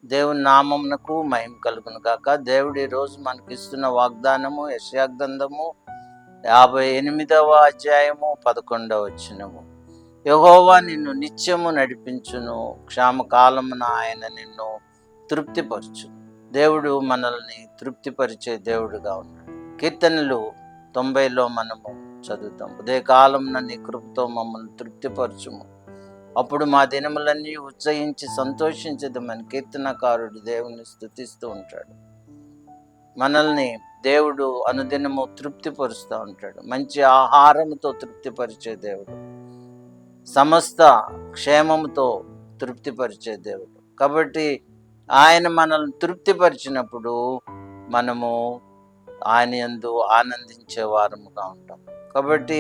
దేవుని నామమునకు మహిమ కలుగును గాక. దేవుడు ఈ రోజు మనకిస్తున్న వాగ్దానము యెషయా గ్రంథము 58వ అధ్యాయము 11వ వచనము. యెహోవా నిన్ను నిత్యము నడిపించును, క్షామకాలమున ఆయన నిన్ను తృప్తిపరచును. దేవుడు మనల్ని తృప్తిపరిచే దేవుడుగా ఉన్నాడు. కీర్తనలు 90లో మనము చదువుతాం, ఉదయకాలమున నీ కృపతో మమ్మల్ని తృప్తిపరచుము, అప్పుడు మా దినములన్నీ ఉత్సహించి సంతోషించదమని కీర్తనకారుడు దేవుని స్తుతిస్తూ ఉంటాడు. మనల్ని దేవుడు అనుదినము తృప్తిపరుస్తూ ఉంటాడు. మంచి ఆహారముతో తృప్తిపరిచే దేవుడు, సమస్త క్షేమముతో తృప్తిపరిచే దేవుడు. కాబట్టి ఆయన మనల్ని తృప్తిపరిచినప్పుడు మనము ఆయన యందు ఆనందించే వారముగా ఉంటాం. కాబట్టి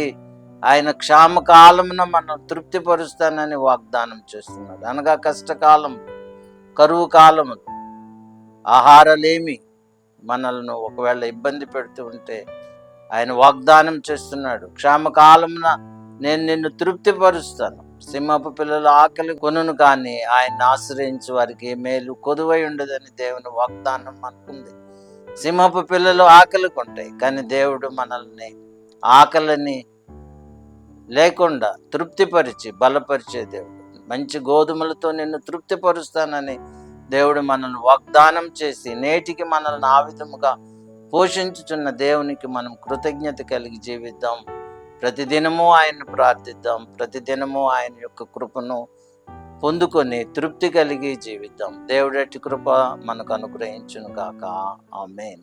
ఆయన క్షామకాలమున మనం తృప్తిపరుస్తానని వాగ్దానం చేస్తున్నాడు. అనగా కష్టకాలం, కరువు కాలము, ఆహారలేమి మనల్ని ఒకవేళ ఇబ్బంది పెడుతూ ఉంటే ఆయన వాగ్దానం చేస్తున్నాడు, క్షామకాలమున నేను నిన్ను తృప్తిపరుస్తాను. సింహపు పిల్లలు ఆకలి కొనును కానీ ఆయన్ని ఆశ్రయించి వారికి ఏ మేలు కొదువై ఉండదని దేవుని వాగ్దానం మనకుంది. సింహపు పిల్లలు ఆకలి కొంటాయి, కానీ దేవుడు మనల్ని ఆకలిని లేకుండా తృప్తిపరిచి బలపరిచే దేవుడు. మంచి గోధుమలతో నిన్ను తృప్తిపరుస్తానని దేవుడు మనల్ని వాగ్దానం చేసి నేటికి మనల్ని ఆ విధముగా పోషించుచున్న దేవునికి మనం కృతజ్ఞత కలిగి జీవిద్దాం. ప్రతిదినము ఆయన్ని ప్రార్థిద్దాం. ప్రతిదినము ఆయన యొక్క కృపను పొందుకొని తృప్తి కలిగి జీవిద్దాం. దేవుడటి కృప మనకు అనుగ్రహించును గాక. ఆమేన్.